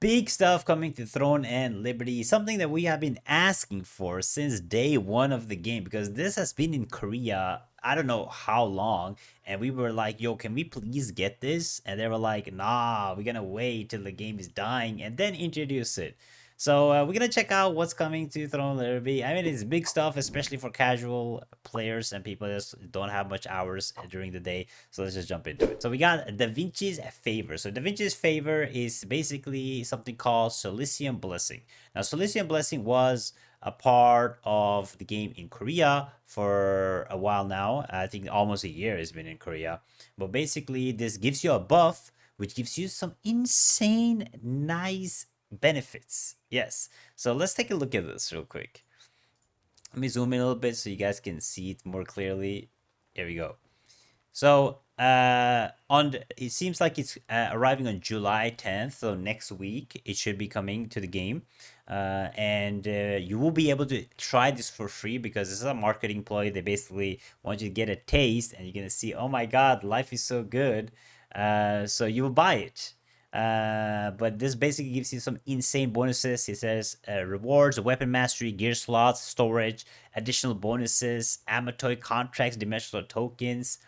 Big stuff coming to Throne and Liberty, something that we have been asking for since day one of the game, because this has been in Korea, I don't know how long, and we were like, yo, can we please get this? And they were like, nah, we're gonna wait till the game is dying and then introduce it. So we're gonna check out what's coming to Throne Liberty. I mean, it's big stuff, especially for casual players and people that just don't have much hours during the day. So let's just jump into it. So we got Da Vinci's Favor. So Da Vinci's Favor is basically something called Sollisium Blessing. Now, Sollisium Blessing was a part of the game in Korea for a while now. I think almost a year has been in Korea. But basically, this gives you a buff, which gives you some insane, nice benefits. Yes. So let's take a look at this real quick. Let me zoom in a little bit so you guys can see it more clearly. Here we go. So it seems like it's arriving on July 10th, so next week it should be coming to the game, and you will be able to try this for free because this is a marketing ploy. They basically want you to get a taste, and you're gonna see, oh my God, life is so good. So you will buy it. But this basically gives you some insane bonuses. It says rewards, weapon mastery, gear slots, storage, additional bonuses, Amatoy contracts, dimensional tokens.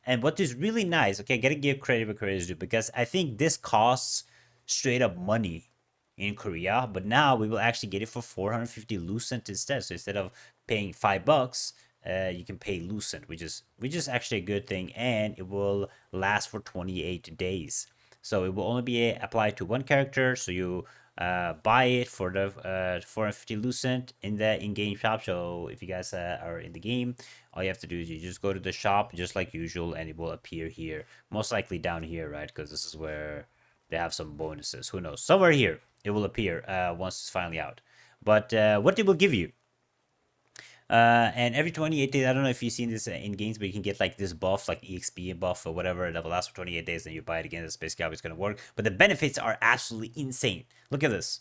And what is really nice, okay, gotta give credit where credit is due, because I think this costs straight up money in Korea, but now we will actually get it for 450 lucent instead. So instead of paying $5, you can pay lucent, which is actually a good thing, and it will last for 28 days. So it will only be applied to one character. So you buy it for the 450 lucent in the in-game shop. So if you guys are in the game, all you have to do is you just go to the shop just like usual, and it will appear here. Most likely down here, right? Because this is where they have some bonuses. Who knows? Somewhere here it will appear once it's finally out. But what it will give you, and every 28 days, I don't know if you've seen this in games, but you can get like this buff, like EXP buff or whatever, that will last for 28 days, and you buy it again. That's basically how it's going to work. But the benefits are absolutely insane. Look at this.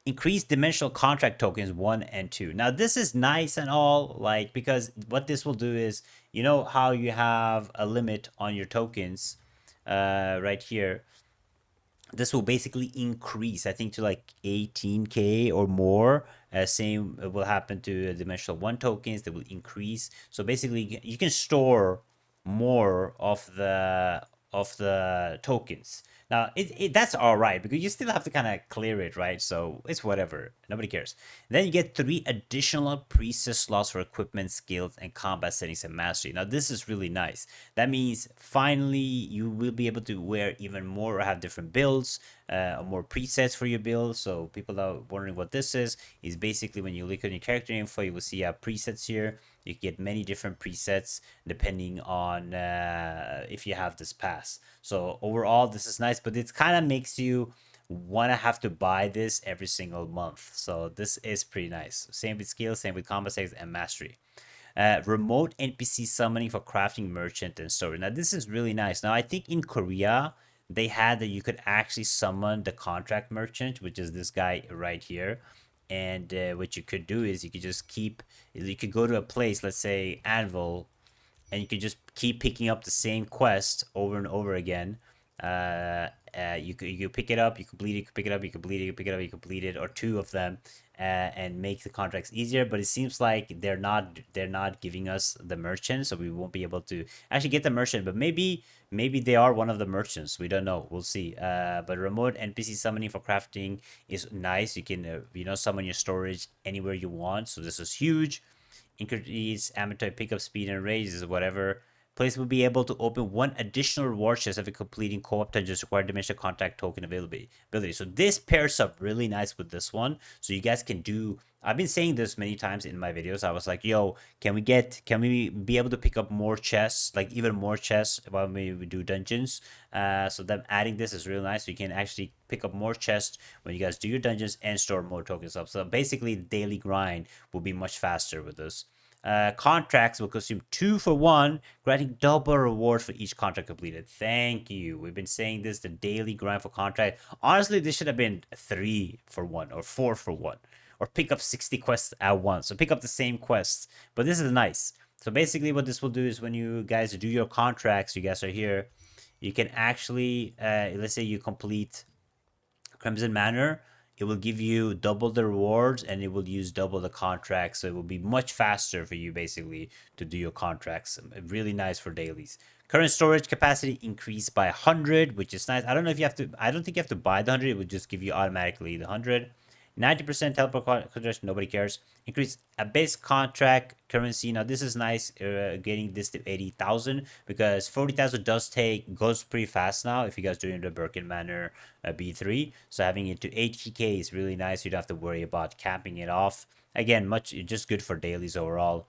Increase dimensional contract tokens 1 and 2. Now, this is nice and all, like, because what this will do is, you know how you have a limit on your tokens right here, this will basically increase, I think, to like 18k or more. Same will happen to dimensional one tokens, that will increase. So basically you can store more of the tokens. Now that's all right, because you still have to kind of clear it, right? So it's whatever, nobody cares. Then you get 3 additional preset slots for equipment, skills, and combat settings and mastery. Now this is really nice. That means finally you will be able to wear even more or have different builds, more presets for your build. So people that are wondering what this is basically when you look at your character info, you will see presets here. You get many different presets depending on if you have this pass. So overall, this is nice, but it kind of makes you want to have to buy this every single month. So this is pretty nice. Same with skills, same with combat settings and mastery. Remote NPC summoning for crafting, merchant, and story. Now this is really nice. Now I think in Korea they had that you could actually summon the contract merchant, which is this guy right here. And what you could do is you could just you could go to a place, let's say Anvil, and you could just keep picking up the same quest over and over again. You pick it up, you complete it, you pick it up, you complete it, you pick it up, you complete it, or two of them, and make the contracts easier. But it seems like they're not giving us the merchant, so we won't be able to actually get the merchant. But maybe they are one of the merchants. We don't know. We'll see. But remote NPC summoning for crafting is nice. You can summon your storage anywhere you want. So this is huge. Increase amateur pickup speed and raises whatever. Players will be able to open 1 additional reward chest after completing co-op dungeons require dimensional contact token availability. So this pairs up really nice with this one. So you guys can do. I've been saying this many times in my videos. I was like, yo, can we be able to pick up more chests, like even more chests while we do dungeons? So them adding this is really nice. So you can actually pick up more chests when you guys do your dungeons and store more tokens up. So basically, the daily grind will be much faster with this. Contracts will consume 2 for 1, granting double rewards for each contract completed. Thank you. We've been saying this, the daily grind for contract. Honestly, this should have been 3 for 1 or 4 for 1, or pick up 60 quests at once. So pick up the same quests. But this is nice. So basically what this will do is when you guys do your contracts, you guys are here, you can actually, let's say you complete Crimson Manor, it will give you double the rewards and it will use double the contracts. So it will be much faster for you basically to do your contracts. Really nice for dailies. Current storage capacity increased by 100, which is nice. I don't know if you have to, I don't think you have to buy the 100. It would just give you automatically the 100. 90% teleport congestion, nobody cares. Increase a base contract currency. Now this is nice, getting this to 80,000 because 40,000 goes pretty fast now if you guys doing the Birkin Manor B3. So having it to 80k is really nice. You don't have to worry about capping it off. Again, much just good for dailies overall.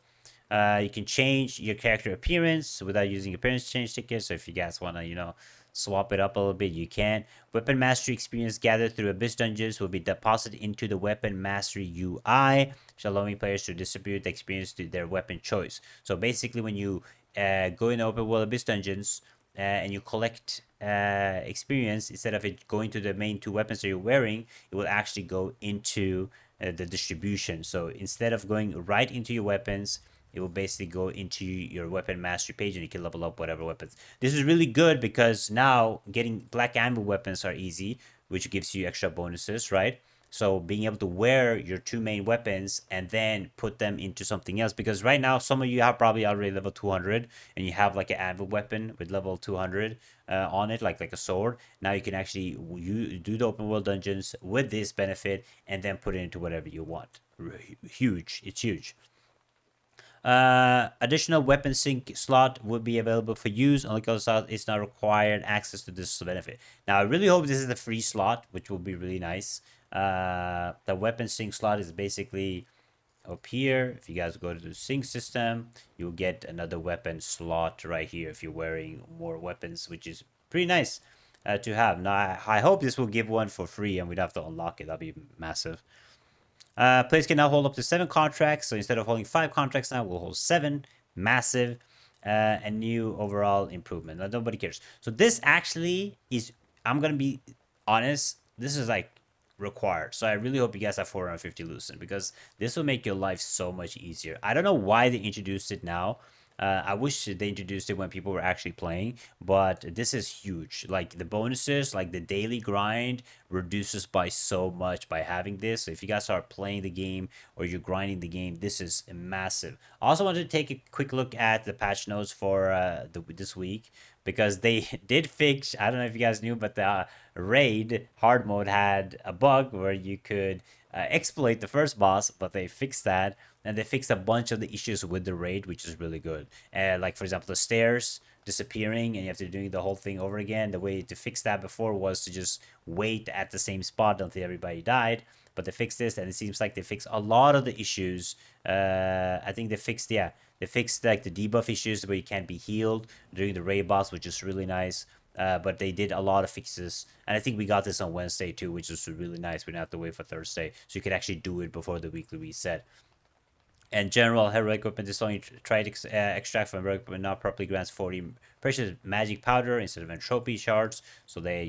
You can change your character appearance without using appearance change tickets. So if you guys want to, swap it up a little bit, you can. Weapon mastery experience gathered through abyss dungeons will be deposited into the weapon mastery UI, allowing players to distribute the experience to their weapon choice. So basically, when you go in open world abyss dungeons and you collect experience, instead of it going to the main two weapons that you're wearing, it will actually go into the distribution. So instead of going right into your weapons, it will basically go into your weapon mastery page and you can level up whatever weapons. This is really good because now getting black amber weapons are easy, which gives you extra bonuses, right? So being able to wear your two main weapons and then put them into something else, because right now some of you have probably already level 200 and you have like an anvil weapon with level 200 on it, like a sword. Now you can actually do the open world dungeons with this benefit and then put it into whatever you want. Huge, it's huge. Additional weapon sync slot will be available for use. Only because it's not required access to this benefit. Now, I really hope this is the free slot, which will be really nice. The weapon sync slot is basically up here. If you guys go to the sync system, you'll get another weapon slot right here if you're wearing more weapons, which is pretty nice to have. Now, I hope this will give one for free and we'd have to unlock it. That'd be massive. Players can now hold up to 7 contracts. So instead of holding 5 contracts now, we'll hold 7. Massive. And new overall improvement. Now, nobody cares. So this actually is, I'm going to be honest, this is like required. So I really hope you guys have 450 Lucent because this will make your life so much easier. I don't know why they introduced it now. I wish they introduced it when people were actually playing, but this is huge. Like the bonuses, like the daily grind reduces by so much by having this. So if you guys are playing the game or you're grinding the game, this is massive. I also wanted to take a quick look at the patch notes for this week because they did fix, I don't know if you guys knew, but the raid hard mode had a bug where you could exploit the first boss, but they fixed that and they fixed a bunch of the issues with the raid, which is really good. Like for example, the stairs disappearing and you have to do the whole thing over again. The way to fix that before was to just wait at the same spot until everybody died. But they fixed this, and it seems like they fixed a lot of the issues. I think they fixed like the debuff issues where you can't be healed during the raid boss, which is really nice. But they did a lot of fixes, and I think we got this on Wednesday too, which was really nice. We didn't have to wait for Thursday, so you could actually do it before the weekly reset. And general heroic equipment is only tried extract from heroic equipment not properly grants 40 precious magic powder instead of entropy shards. So they,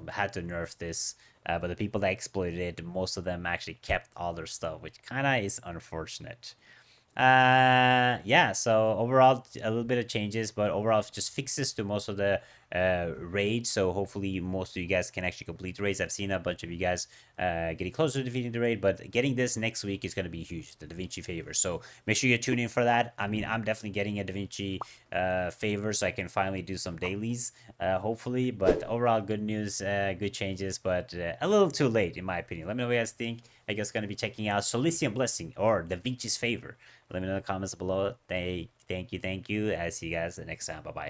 had to nerf this. But the people that exploited it, most of them actually kept all their stuff, which kind of is unfortunate. Yeah, so overall a little bit of changes, but overall just fixes to most of the raids. So hopefully most of you guys can actually complete the raids. I've seen a bunch of you guys getting closer to defeating the raid, but getting this next week is going to be huge, the Vinci Favor. So make sure you tune in for that. I mean, I'm definitely getting a Vinci Favor so I can finally do some dailies, hopefully. But overall, good news, good changes, but a little too late in my opinion. Let me know what you guys think. I guess going to be checking out Sollisium Blessing or the Vincis Favor. Let me know in the comments below. Thank you. I'll see you guys next time. Bye bye.